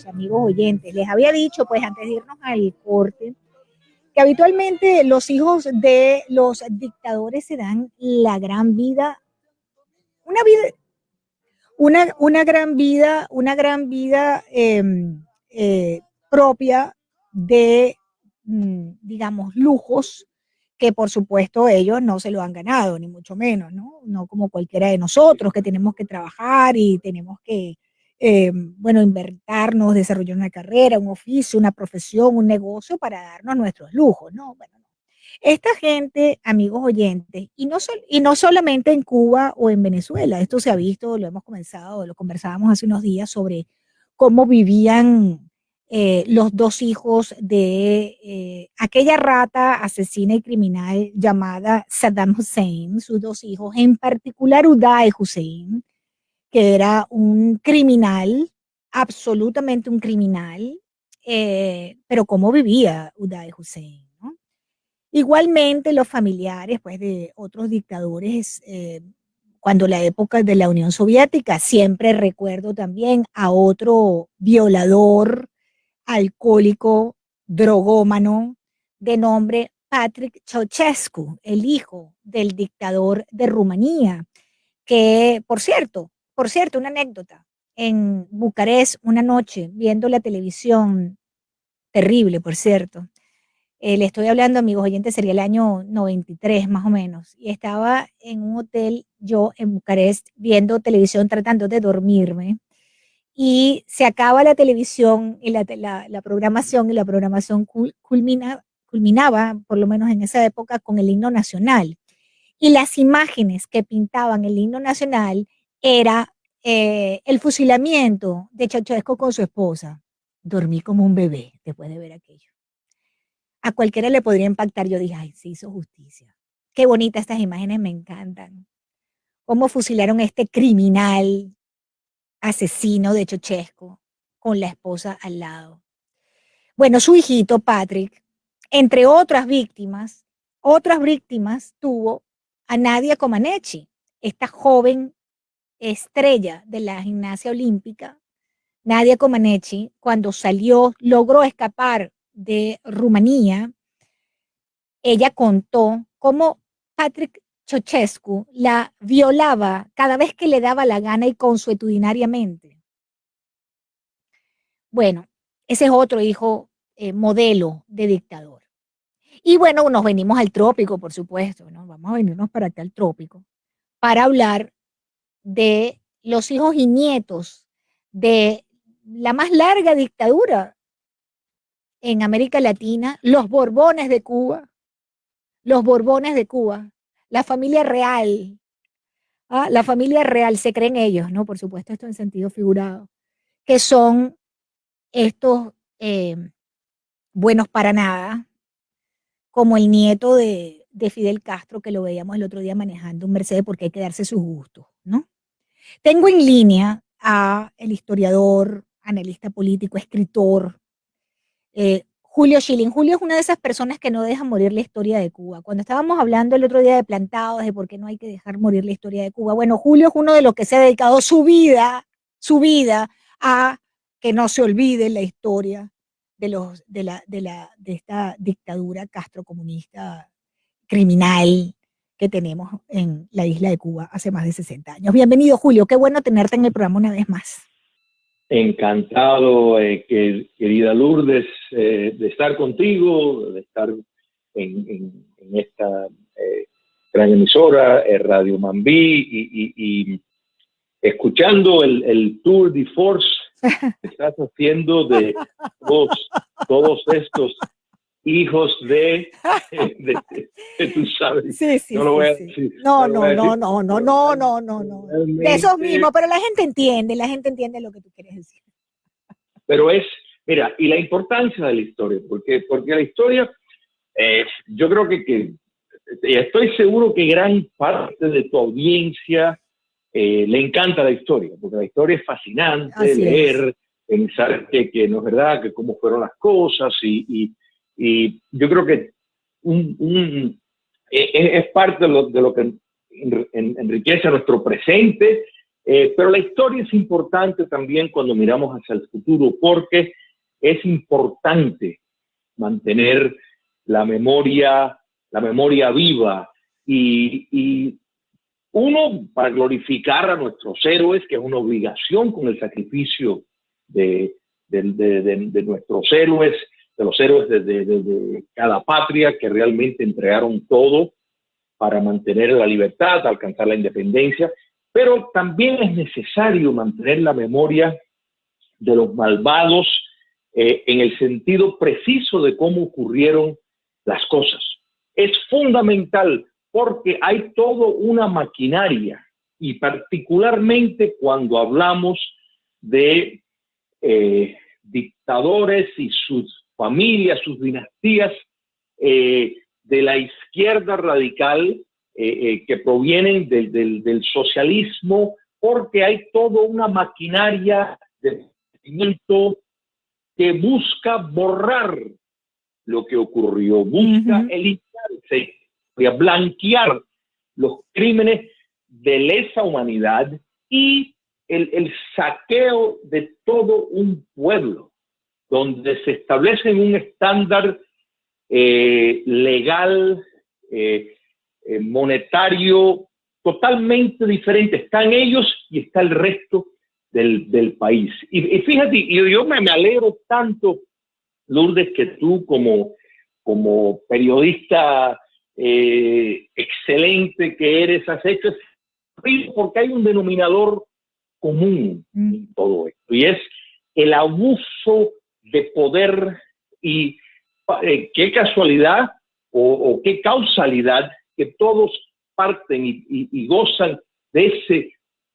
amigos oyentes. Les había dicho, pues antes de irnos al corte, que habitualmente los hijos de los dictadores se dan la gran vida, una vida, una gran vida propia de, digamos, lujos que por supuesto ellos no se lo han ganado, ni mucho menos, ¿no? No como cualquiera de nosotros que tenemos que trabajar y tenemos que, bueno, inventarnos, desarrollar una carrera, un oficio, una profesión, un negocio para darnos nuestros lujos, ¿no? Bueno, esta gente, amigos oyentes, y no solamente en Cuba o en Venezuela, esto se ha visto, lo hemos comenzado, lo conversábamos hace unos días sobre cómo vivían los dos hijos de aquella rata asesina y criminal llamada Saddam Hussein, sus dos hijos, en particular Uday Hussein, que era un criminal, absolutamente un criminal, pero cómo vivía Uday Hussein. Igualmente los familiares pues, de otros dictadores, cuando la época de la Unión Soviética, siempre recuerdo también a otro violador, alcohólico, drogómano, de nombre Patrick Ceausescu, el hijo del dictador de Rumanía, que, por cierto, una anécdota, en Bucarest una noche, viendo la televisión, terrible, por cierto, le estoy hablando, amigos oyentes, sería el año 93 más o menos. Y estaba en un hotel, yo en Bucarest, viendo televisión, tratando de dormirme. Y se acaba la televisión y la programación, y la programación culminaba, por lo menos en esa época, con el himno nacional. Y las imágenes que pintaban el himno nacional era el fusilamiento de Ceausescu con su esposa. Dormí como un bebé después de ver aquello. A cualquiera le podría impactar. Yo dije, ay, se hizo justicia. Qué bonitas estas imágenes, me encantan. Cómo fusilaron a este criminal asesino de Ceausescu con la esposa al lado. Bueno, su hijito Patrick, entre otras víctimas tuvo a Nadia Comaneci, esta joven estrella de la gimnasia olímpica. Nadia Comaneci, cuando salió, logró escapar de Rumanía. Ella contó cómo Patrick Ceausescu la violaba cada vez que le daba la gana y consuetudinariamente. Bueno, ese es otro hijo modelo de dictador. Y bueno, nos venimos al trópico, por supuesto, ¿no? Vamos a venirnos para acá al trópico para hablar de los hijos y nietos de la más larga dictadura en América Latina, los Borbones de Cuba, la familia real. La familia real, se creen ellos, ¿no? Por supuesto, esto en sentido figurado, que son estos buenos para nada, como el nieto de Fidel Castro, que lo veíamos el otro día manejando un Mercedes, porque hay que darse sus gustos, ¿no? Tengo en línea a el historiador, analista político, escritor, Julio Schilling. Julio es una de esas personas que no deja morir la historia de Cuba. Cuando estábamos hablando el otro día de plantados, de por qué no hay que dejar morir la historia de Cuba, bueno, Julio es uno de los que se ha dedicado su vida a que no se olvide la historia de esta dictadura castrocomunista criminal que tenemos en la isla de Cuba hace más de 60 años. Bienvenido, Julio, qué bueno tenerte en el programa una vez más. Encantado, querida Lourdes, de estar contigo, de estar en esta gran emisora, Radio Mambí, y escuchando el tour de force que estás haciendo de todos estos hijos de tú sabes. Sí. No lo voy a decir. No. De esos mismos, pero la gente entiende lo que tú quieres decir. Pero mira, y la importancia de la historia, porque la historia, yo creo que estoy seguro que gran parte de tu audiencia le encanta la historia, porque la historia es fascinante. Así leer, pensar que no es verdad, que cómo fueron las cosas, y yo creo que es parte de lo que enriquece nuestro presente, Pero la historia es importante también cuando miramos hacia el futuro, porque es importante mantener la memoria viva y uno, para glorificar a nuestros héroes, que es una obligación con el sacrificio de nuestros héroes, de los héroes de cada patria que realmente entregaron todo para mantener la libertad, alcanzar la independencia, pero también es necesario mantener la memoria de los malvados en el sentido preciso de cómo ocurrieron las cosas. Es fundamental porque hay toda una maquinaria y particularmente cuando hablamos de dictadores y sus familias, sus dinastías de la izquierda radical que provienen del socialismo, porque hay toda una maquinaria de movimiento que busca borrar lo que ocurrió, busca eliminarse, blanquear los crímenes de lesa humanidad y el saqueo de todo un pueblo, donde se establece un estándar legal, monetario, totalmente diferente. Están ellos y está el resto del país. Y fíjate, yo me alegro tanto, Lourdes, que tú como periodista excelente que eres, has hecho, porque hay un denominador común en todo esto, y es el abuso de poder y qué casualidad o qué causalidad que todos parten y gozan de ese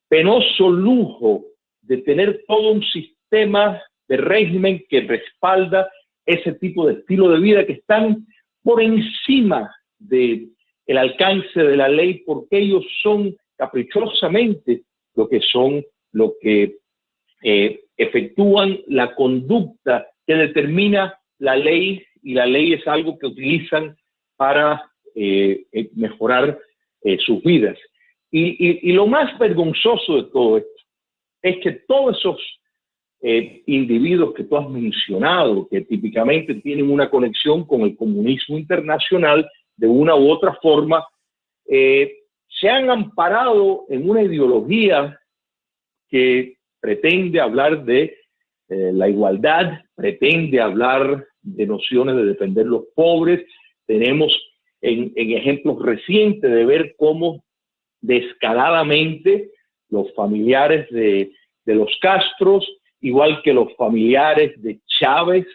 penoso lujo de tener todo un sistema de régimen que respalda ese tipo de estilo de vida que están por encima del alcance de la ley, porque ellos son caprichosamente lo que efectúan la conducta que determina la ley, y la ley es algo que utilizan para mejorar sus vidas. Y lo más vergonzoso de todo esto es que todos esos individuos que tú has mencionado, que típicamente tienen una conexión con el comunismo internacional de una u otra forma, se han amparado en una ideología que pretende hablar de la igualdad, pretende hablar de nociones de defender los pobres. Tenemos en ejemplos recientes de ver cómo descaradamente los familiares de los Castros, igual que los familiares de Chávez,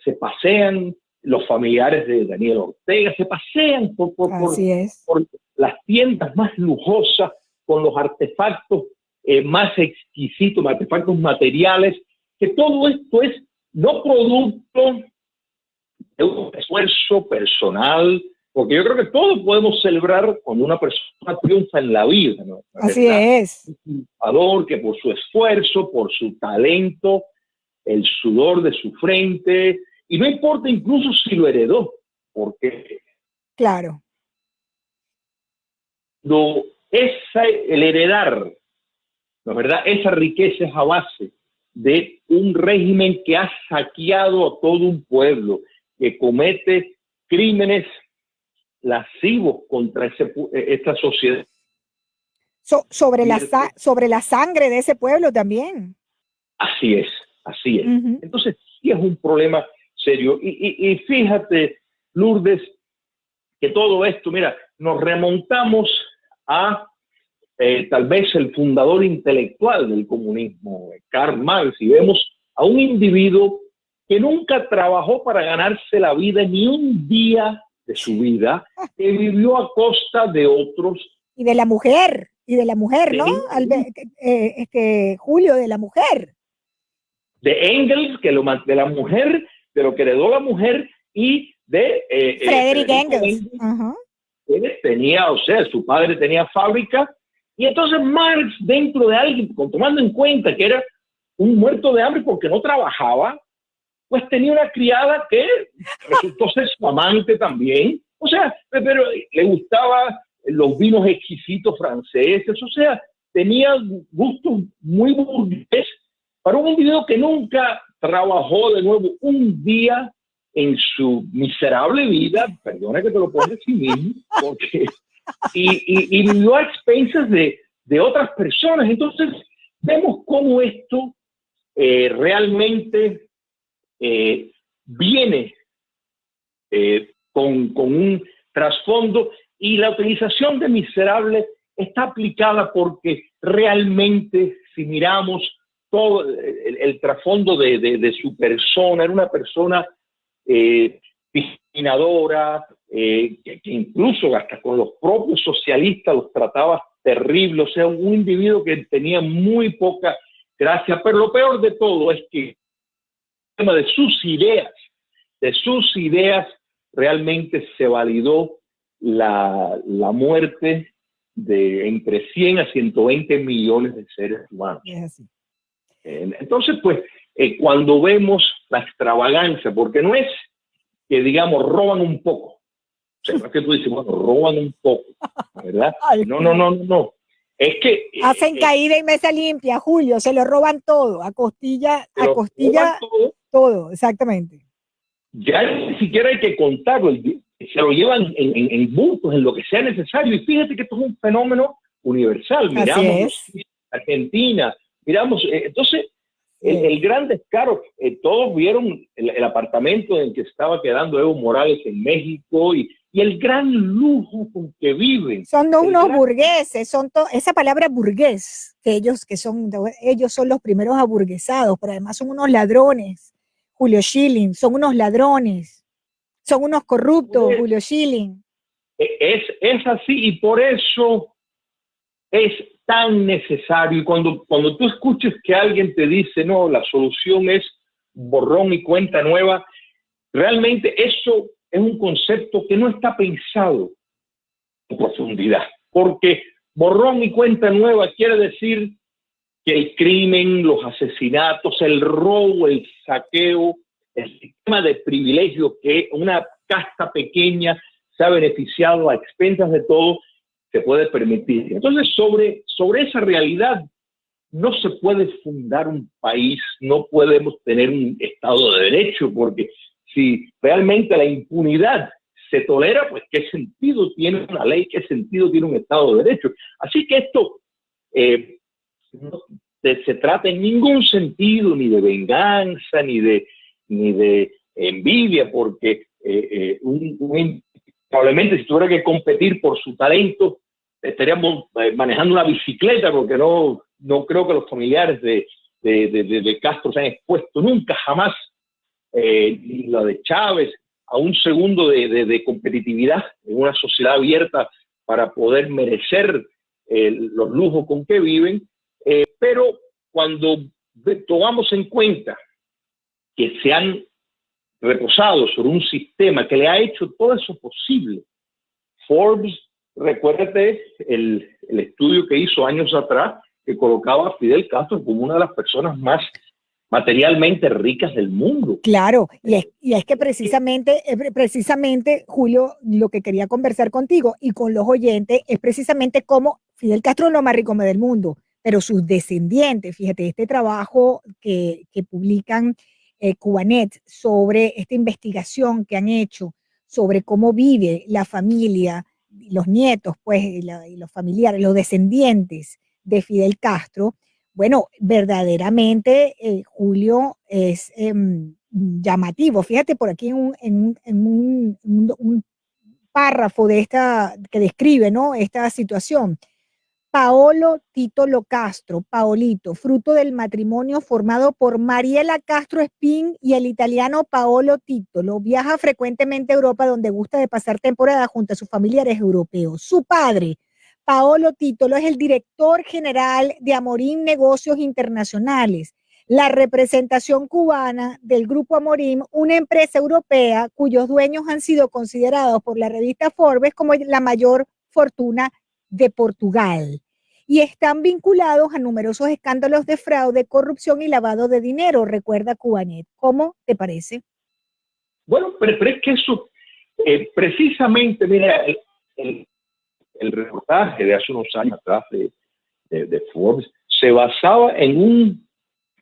se pasean, los familiares de Daniel Ortega, se pasean por las tiendas más lujosas con los artefactos más exquisitos, artefactos materiales, que todo esto es no producto de un esfuerzo personal, porque yo creo que todos podemos celebrar cuando una persona triunfa en la vida, ¿no? Así es. Un triunfador que por su esfuerzo, por su talento, el sudor de su frente, y no importa incluso si lo heredó, porque claro, el heredar, ¿no es verdad? Esa riqueza es a base de un régimen que ha saqueado a todo un pueblo, que comete crímenes lascivos contra esta sociedad. Sobre la sangre de ese pueblo también. Así es, así es. Entonces sí es un problema serio. Y fíjate, Lourdes, que todo esto, mira, nos remontamos a tal vez el fundador intelectual del comunismo, Karl Marx, y vemos a un individuo que nunca trabajó para ganarse la vida ni un día de su vida, que vivió a costa de otros. Y de la mujer, ¿no? Julio, de la mujer. De Engels, de la mujer, de lo que heredó la mujer, y de Friedrich Engels. Tenía, o sea, su padre tenía fábrica, y entonces Marx, dentro de alguien, tomando en cuenta que era un muerto de hambre porque no trabajaba, pues tenía una criada que resultó ser su amante también, o sea, pero le gustaba los vinos exquisitos franceses, o sea, tenía gustos muy burgués para un individuo que nunca trabajó de nuevo un día en su miserable vida, perdona que te lo ponga así mismo, porque, y vivió a expensas de otras personas. Entonces, vemos cómo esto realmente viene con un trasfondo, y la utilización de miserable está aplicada porque realmente, si miramos todo el trasfondo de su persona, era una persona discriminadora, que incluso hasta con los propios socialistas los trataba terrible, o sea, un individuo que tenía muy poca gracia, pero lo peor de todo es que el tema de sus ideas realmente se validó la muerte de entre 100 a 120 millones de seres humanos. Es así. Entonces, pues, cuando vemos la extravagancia, porque no es que, digamos, roban un poco, o sea, no es que tú dices, bueno, roban un poco, ¿verdad? Ay, No. Es que hacen caída y mesa limpia, Julio, se lo roban todo, a costilla, todo, exactamente. Ya ni siquiera hay que contarlo, se lo llevan en bultos, en lo que sea necesario. Y fíjate que esto es un fenómeno universal. Miramos Argentina, miramos, entonces, el gran descaro, todos vieron el apartamento en el que estaba quedando Evo Morales en México y el gran lujo con que viven. Son unos burgueses, esa palabra burgués, que ellos son los primeros aburguesados, pero además son unos ladrones. Julio Schilling, son unos ladrones, son unos corruptos, Julio Schilling. Es así, y por eso es tan necesario. Y cuando tú escuches que alguien te dice, no, la solución es borrón y cuenta nueva, realmente eso es un concepto que no está pensado en profundidad, porque borrón y cuenta nueva quiere decir que el crimen, los asesinatos, el robo, el saqueo, el sistema de privilegio que una casta pequeña se ha beneficiado a expensas de todo, se puede permitir. Entonces, sobre esa realidad no se puede fundar un país, no podemos tener un Estado de Derecho, porque si realmente la impunidad se tolera, pues ¿qué sentido tiene una ley? ¿Qué sentido tiene un Estado de Derecho? Así que esto no se trata en ningún sentido ni de venganza, ni de envidia, porque probablemente si tuviera que competir por su talento, estaríamos manejando una bicicleta, porque no creo que los familiares de Castro se han expuesto nunca, jamás, ni la de Chávez, a un segundo de competitividad en una sociedad abierta para poder merecer los lujos con que viven. Pero cuando tomamos en cuenta que se han reposado sobre un sistema que le ha hecho todo eso posible, Forbes, recuérdate el estudio que hizo años atrás, que colocaba a Fidel Castro como una de las personas más materialmente ricas del mundo. Claro, y es que precisamente, Julio, lo que quería conversar contigo y con los oyentes es precisamente cómo Fidel Castro es lo más rico del mundo, pero sus descendientes, fíjate, este trabajo que publican Cubanet sobre esta investigación que han hecho sobre cómo vive la familia, los nietos, pues, y los familiares, los descendientes de Fidel Castro. Bueno, verdaderamente, Julio, es llamativo. Fíjate por aquí en un párrafo de que describe, ¿no?, esta situación. Paolo Tito Castro, Paolito, fruto del matrimonio formado por Mariela Castro Espín y el italiano Paolo Titolo, viaja frecuentemente a Europa, donde gusta de pasar temporada junto a sus familiares europeos. Su padre, Paolo Titolo, es el director general de Amorim Negocios Internacionales, la representación cubana del Grupo Amorim, una empresa europea cuyos dueños han sido considerados por la revista Forbes como la mayor fortuna de Portugal, y están vinculados a numerosos escándalos de fraude, corrupción y lavado de dinero, recuerda Cubanet. ¿Cómo te parece? Bueno, pero es que eso, precisamente, mira, el reportaje de hace unos años atrás de Forbes, se basaba en un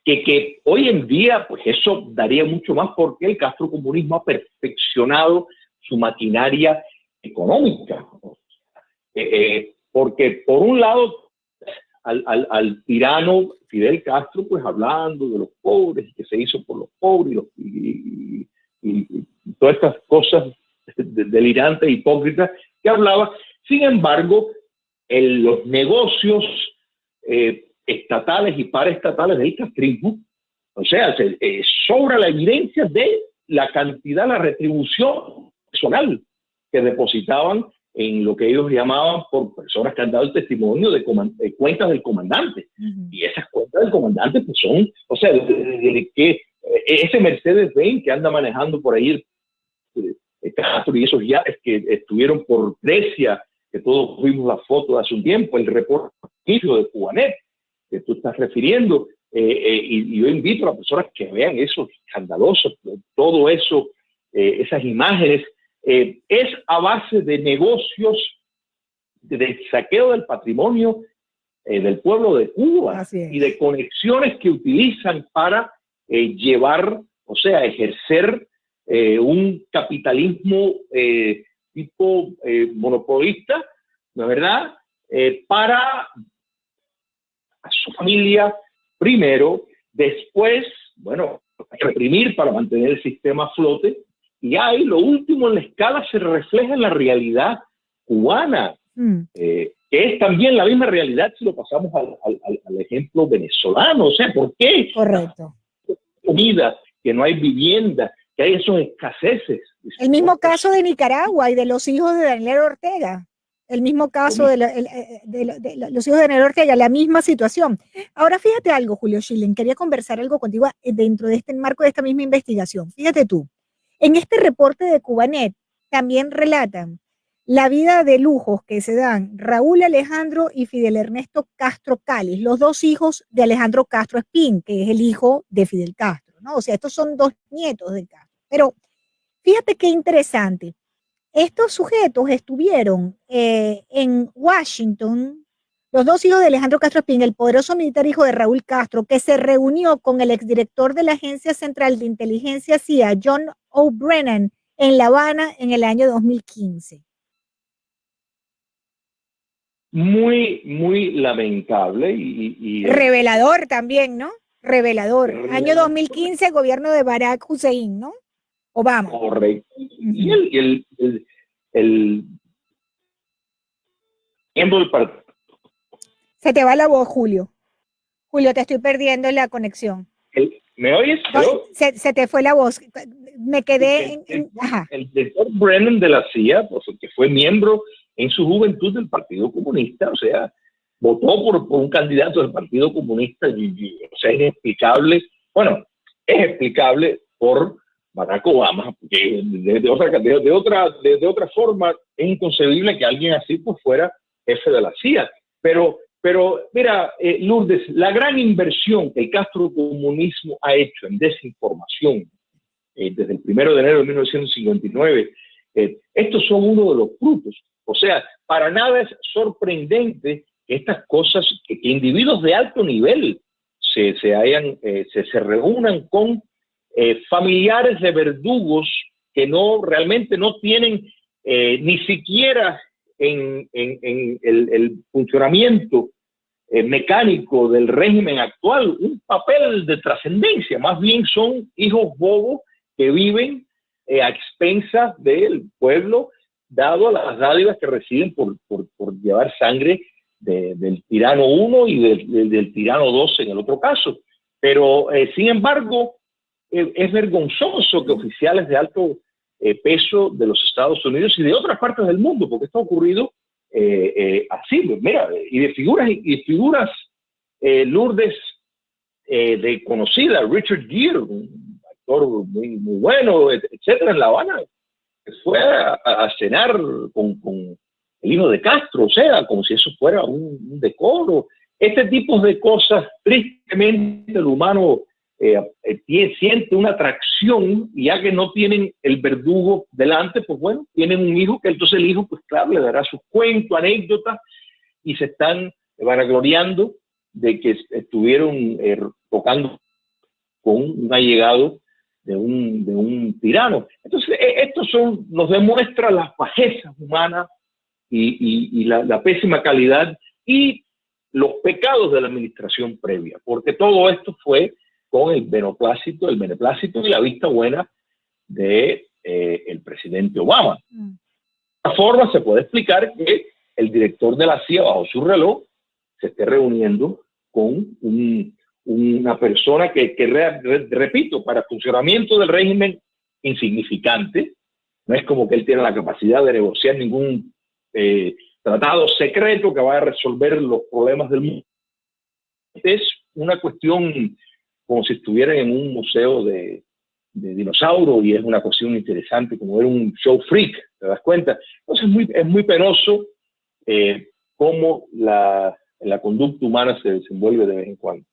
que hoy en día, pues eso daría mucho más porque el castrocomunismo ha perfeccionado su maquinaria económica. Porque por un lado, al tirano Fidel Castro, pues hablando de los pobres, que se hizo por los pobres y todas estas cosas delirantes e hipócritas que hablaba. Sin embargo, los negocios estatales y paraestatales del castrismo, o sea, sobra la evidencia de la cantidad, la retribución personal que depositaban en lo que ellos llamaban por personas que han dado el testimonio de cuentas del comandante. Y esas cuentas del comandante pues son, o sea, que ese Mercedes-Benz que anda manejando por ahí el Castro y esos yates que estuvieron por Grecia, que todos vimos la foto de hace un tiempo, el reporte de Cubanet, que tú estás refiriendo, y yo invito a las personas que vean eso escandaloso, todo eso, esas imágenes, es a base de negocios, de saqueo del patrimonio del pueblo de Cuba y de conexiones que utilizan para llevar, o sea, ejercer un capitalismo tipo monopolista, ¿no es verdad? Para a su familia primero, después, bueno, reprimir para mantener el sistema a flote, y ahí lo último en la escala se refleja en la realidad cubana, que es también la misma realidad si lo pasamos al ejemplo venezolano. O sea, ¿por qué? Correcto. Comida, que no hay vivienda, que hay esos escaseces. El mismo caso de Nicaragua y de los hijos de Daniel Ortega. El mismo caso de los hijos de Daniel Ortega, la misma situación. Ahora, fíjate algo, Julio Schilling, quería conversar algo contigo dentro de este marco de esta misma investigación. Fíjate tú, en este reporte de Cubanet también relatan la vida de lujos que se dan Raúl Alejandro y Fidel Ernesto Castro Cáliz, los dos hijos de Alejandro Castro Espín, que es el hijo de Fidel Castro, ¿no? O sea, estos son dos nietos de Castro. Pero fíjate qué interesante. Estos sujetos estuvieron en Washington, los dos hijos de Alejandro Castro Espín, el poderoso militar hijo de Raúl Castro, que se reunió con el exdirector de la Agencia Central de Inteligencia CIA, John O'Brien, en La Habana en el año 2015. Muy, muy lamentable y revelador también, ¿no? Revelador. Año 2015, gobierno de Barack Hussein, ¿no? Obama. Correcto. Y el miembro del partido. Se te va la voz, Julio. Julio, te estoy perdiendo la conexión. ¿Me oyes? No, se te fue la voz. Me quedé el doctor Brennan de la CIA, pues, que fue miembro en su juventud del Partido Comunista, o sea, votó por un candidato del Partido Comunista, o sea, es inexplicable. Bueno, es explicable por Barack Obama, porque de otra forma es inconcebible que alguien así pues fuera jefe de la CIA. Pero mira, Lourdes, la gran inversión que el castrocomunismo ha hecho en desinformación desde el 1 de enero de 1959, estos son uno de los frutos. O sea, para nada es sorprendente que estas cosas, que individuos de alto nivel se reúnan con familiares de verdugos que realmente no tienen ni siquiera en el funcionamiento mecánico del régimen actual un papel de trascendencia. Más bien son hijos bobos que viven a expensas del pueblo, dado a las dádivas que reciben por llevar sangre del tirano 1 y del tirano 2 en el otro caso. Pero, sin embargo, es vergonzoso que oficiales de alto peso de los Estados Unidos y de otras partes del mundo, porque esto ha ocurrido así, mira, y de figuras Lourdes de conocida, Richard Gere, un actor muy, muy bueno, etcétera, en La Habana, que fue a cenar con el hijo de Castro, o sea, como si eso fuera un decoro. Este tipo de cosas, tristemente, el humano siente una atracción, y ya que no tienen el verdugo delante, pues bueno, tienen un hijo que entonces el hijo, pues claro, le dará sus cuentos, anécdotas, y se están vanagloriando de que estuvieron tocando con un allegado de un tirano. Entonces, esto nos demuestra las bajezas humanas y la pésima calidad y los pecados de la administración previa, porque todo esto fue con el beneplácito y la vista buena de el presidente Obama. De esta forma se puede explicar que el director de la CIA, bajo su reloj, se esté reuniendo con una persona que repito, para funcionamiento del régimen insignificante. No es como que él tiene la capacidad de negociar ningún tratado secreto que vaya a resolver los problemas del mundo. Es una cuestión como si estuvieran en un museo de dinosaurios, y es una cuestión interesante, como ver un show freak, ¿te das cuenta? Entonces es muy penoso cómo la conducta humana se desenvuelve de vez en cuando.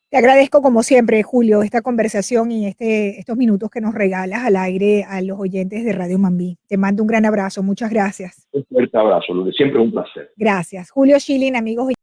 Te agradezco como siempre, Julio, esta conversación y estos minutos que nos regalas al aire a los oyentes de Radio Mambí. Te mando un gran abrazo, muchas gracias. Un fuerte abrazo, Lourdes, siempre un placer. Gracias. Julio Schilling, amigos.